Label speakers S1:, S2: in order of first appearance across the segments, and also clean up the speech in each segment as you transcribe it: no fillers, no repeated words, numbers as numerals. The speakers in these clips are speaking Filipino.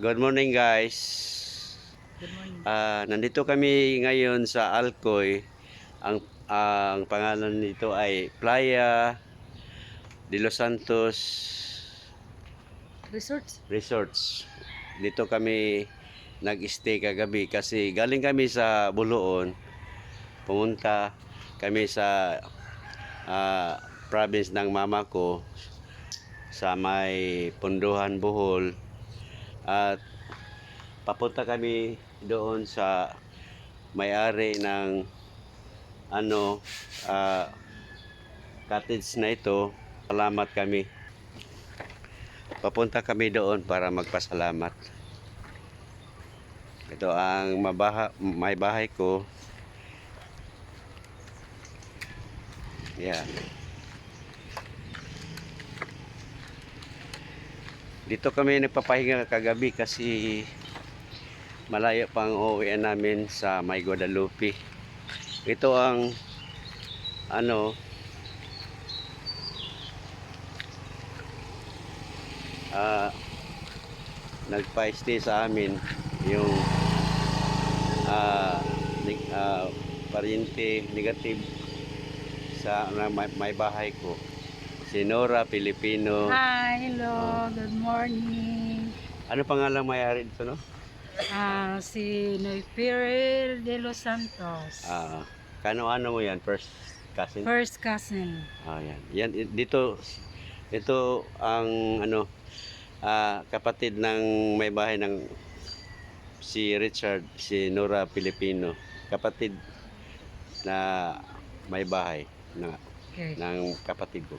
S1: Good morning guys.
S2: Good morning.
S1: Nandito kami ngayon sa Alcoy. Ang pangalan nito ay Playa de los Santos
S2: Resorts.
S1: Resorts. Dito kami nag-stay kagabi kasi galing kami sa Buloon. Pumunta kami sa province ng mama ko sa may Punduhan, Bohol. At papunta kami doon sa may-ari ng cottage na ito. Salamat kami. Papunta kami doon para magpasalamat. Ito ang may bahay ko. Yan. Dito kami nagpapahinga kagabi kasi malayo pang uuwian namin sa May Guadalupe. Ito ang nagpa-stay sa amin yung paryente negative sa may bahay ko, si Nora Pilipino.
S2: Hi, hello, good morning.
S1: Ano pangalang may-ari dito, no?
S2: Si Noyfiril de los Santos.
S1: Kano-ano mo yan? First cousin?
S2: First cousin.
S1: Yan. Dito, ito ang kapatid ng may bahay ng si Richard, si Nora Pilipino. Kapatid na may bahay ng kapatid ko.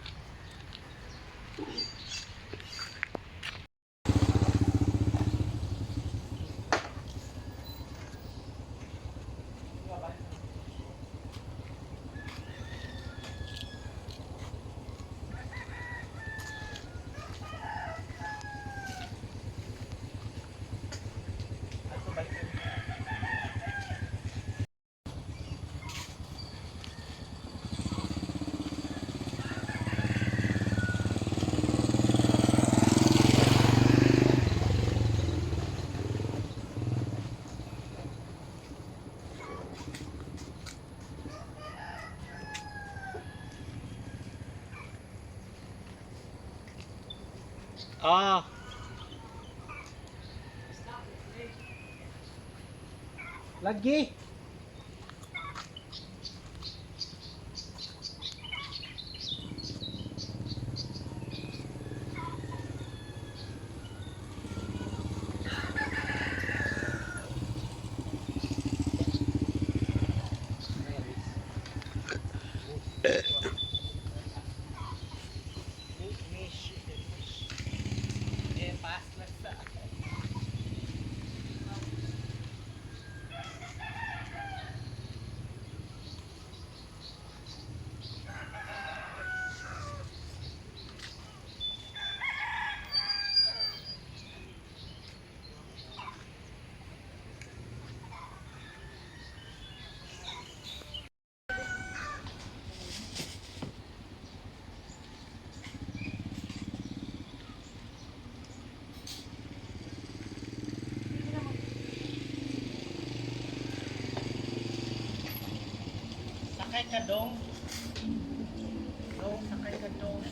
S1: Lagi. Sakay ka dong. Sakay ka dong.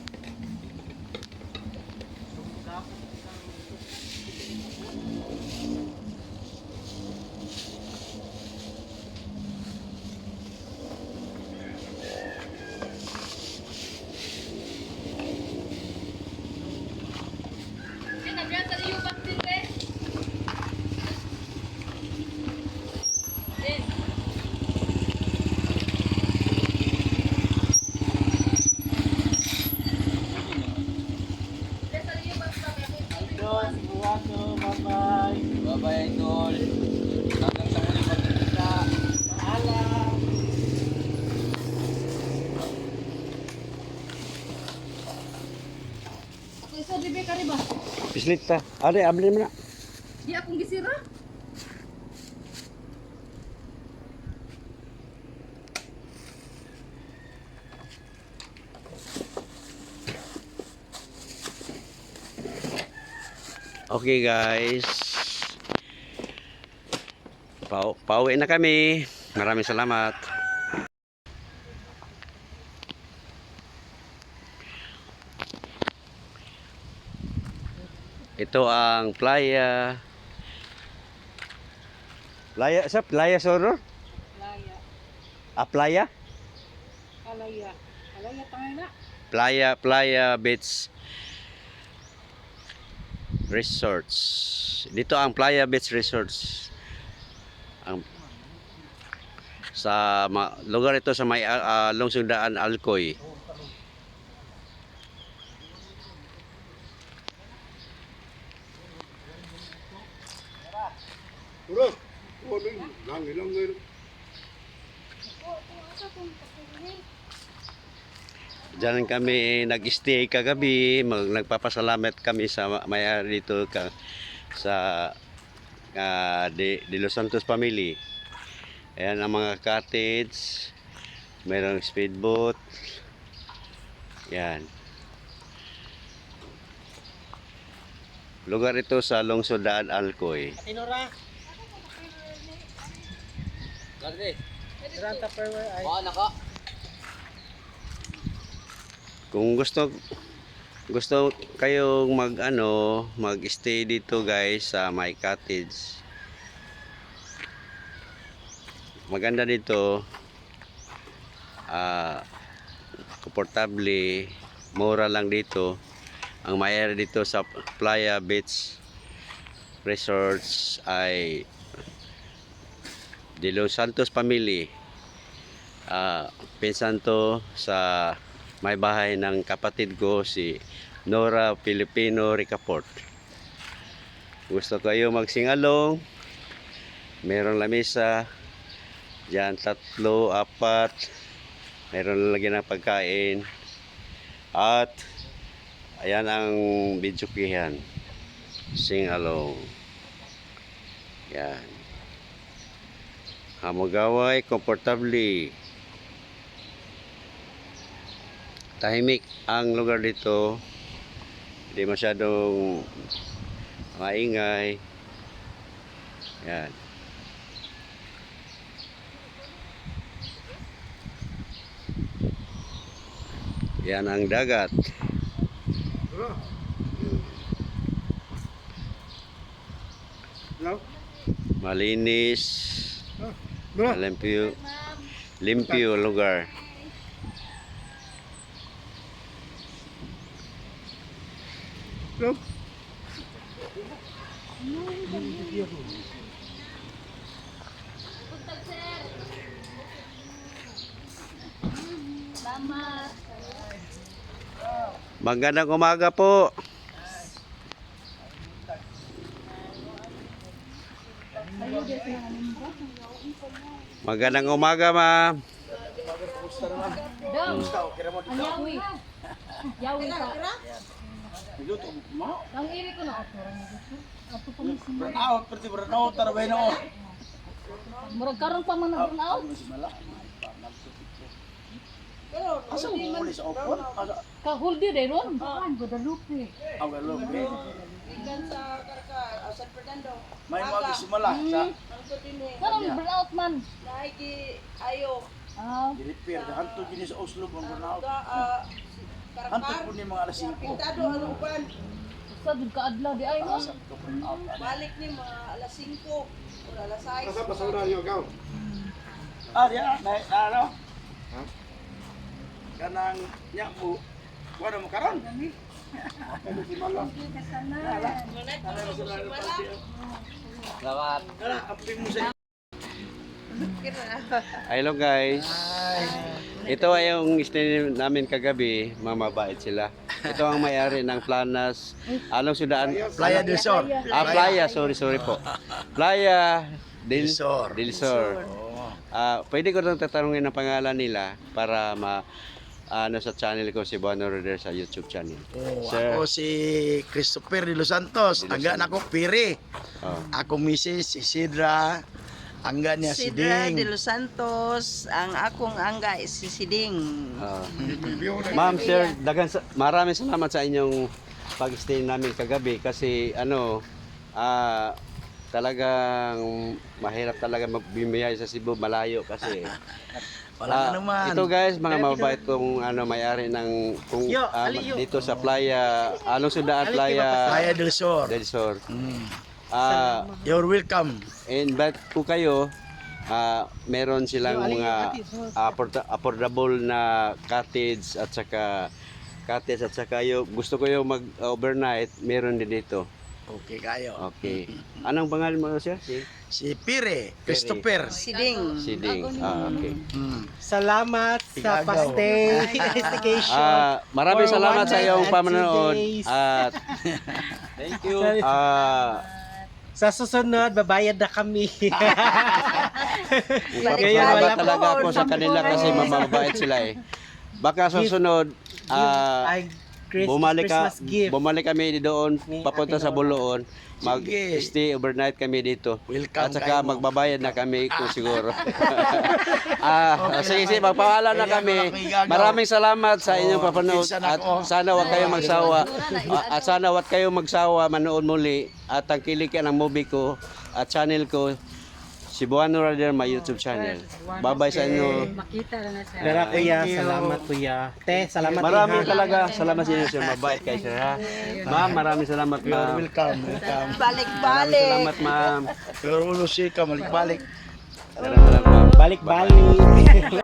S1: Bye-bye, Idol. Hanggang sa muli pagkikita. Paalam.
S2: Ako isa bibi ka riba.
S1: Pislit ta. Abli mo na.
S2: Di akong gisira.
S1: Okay guys. Pauwi na kami. Maraming salamat. Ito ang playa. Playa Soror?
S2: Laya.
S1: Playa?
S2: Kalaya. Kalaya tangina.
S1: Playa Beach Resorts. Dito ang Playa Beach Resorts. Ang lugar ito sa may lungsodaan Alcoy. Diyan kami nag-stay kagabi, nagpapasalamat kami sa may-ari dito sa De Los Santos family. Ayan ang mga cottage, mayroong speedboat. Yan. Lugar ito sa lungsodaan Alcoy.
S3: Tinora. Lagi. Ranta perwer ay. Oh, nako.
S1: Kung gusto kayong mag-stay dito guys sa my cottage. Maganda dito. Komportable, mura lang dito. Ang may-ari dito sa Playa Beach Resorts ay De Los Santos family. Pinsan to sa may bahay ng kapatid ko si Nora Filipino Ricaport. Gusto kayo magsingalong? Merong lamesa. Diyan 3, 4. Meron lalagyan ng pagkain. At ayan ang bidyokihan. Sing along. Yan. Hamagaway, komportable. Tahimik ang lugar dito. Hindi masyadong maingay. Yan. Yan ang dagat. Malinis. Limpyo lugar. Magandang umaga po. Magandang umaga, ma'am.
S2: Yawi. Yawi ka. Ang iri ko na ako. Ato pa mismo.
S3: Burnout, pati burnout tarabay no.
S2: Murag karon pa man ang burnout.
S3: Asa mo muli sa opon?
S2: Ka huldi day ron. Kan Guadalupe.
S3: Ang galo.
S4: Ikan sa Carcar, San Fernando.
S3: May mga simala sa
S4: Ang din
S2: Karon burnout man.
S4: naigi ayo.
S3: Dilipir hanto gini sa Oslo ang burnout. Hanto
S4: Carcar.
S3: po ni mga alas 5.
S4: Pintado ano uban.
S2: Sa dud ka adlaw di ay mo.
S3: Asa ka burnout.
S4: Balik ni mga alas 5 o alas 6.
S5: Asa basura niyo gaw?
S3: Diya, na ano? Kanang nya mo. Wala mo karon.
S5: Ano si Mala?
S3: Salamat. Ala, apin mo sa
S1: Hello guys. Ito ay yung stay namin kagabi. Mamabait sila. Ito ang may-ari ng Planas. Anong sudaan?
S3: Playa del Sur.
S1: Playa. Sorry po. Playa del
S3: Sur.
S1: Sur. Pwede ko lang tatanungin ang pangalan nila para sa channel ko si Buano Roder sa YouTube channel. Sir.
S3: Ako si Christopher de Los Santos. Angga na ko Piri.
S1: Oh.
S3: Ako Mrs. Isidra. Angga niya si
S4: Sidra de
S3: Ding.
S4: Los Santos, ang akong angga si Siding.
S1: Ma'am, sir, maraming salamat sa inyong pag-stay namin kagabi kasi talagang mahirap talaga magbibiyay sa Cebu, malayo kasi.
S3: Wala naman.
S1: Ito guys, mga mabait kong may-ari ng dito sa Playa, anong sudaan Playa
S3: Playa del Sur.
S1: del Sur.
S3: Mm.
S1: You're
S3: You're welcome.
S1: invite po kayo. Meron silang mga affordable na cottage at saka gusto ko yung mag-overnight, meron din dito.
S3: Okay kayo.
S1: Okay. Anong pangalan mo siya?
S3: Si Pire, Christopher.
S4: Siding.
S1: Siding. Okay.
S3: Mm.
S6: Salamat sa
S3: Tigagaw.
S6: pastel investigation.
S1: Maraming
S6: For
S1: salamat sa
S6: 1
S1: iyong
S6: and 2
S1: pamanood.
S6: days.
S1: At thank you.
S6: Sa susunod, babayad na kami.
S1: Nagpapasalamat talaga ako sa kanila kasi mababait sila eh. Baka sa sunod,
S6: Ay, Christmas gift.
S1: bumalik kami doon, papunta sa Buloon,
S3: Sige.
S1: mag-stay overnight kami dito.
S3: Welcome
S1: At saka
S3: kayo mo.
S1: magbabayad na kami kung siguro. Sige, magpaalam na
S3: Ayan,
S1: kami.
S3: malaking gagaw.
S1: Maraming salamat sa inyong papanood
S3: pinsan
S1: at
S3: ako.
S1: sana wag kayong magsawa. At sana wag kayong magsawa manood muli at tangkilikin ang movie ko at channel ko, Cebuano Radio, my YouTube channel. Bye-bye sa inyo.
S6: Dara kuya, salamat kuya. Te, salamat
S1: Maraming
S6: din, ha.
S1: talaga. Salamat sa inyo, sir. Mabait kayo, sir. Ha? Ma'am, maraming salamat,
S3: You're
S1: ma'am.
S3: welcome. Welcome.
S1: Maraming
S4: Balik-balik.
S1: salamat, ma'am.
S3: Pero ulo siya ka, balik-balik.
S1: Salamat, ma'am.
S6: Balik-balik.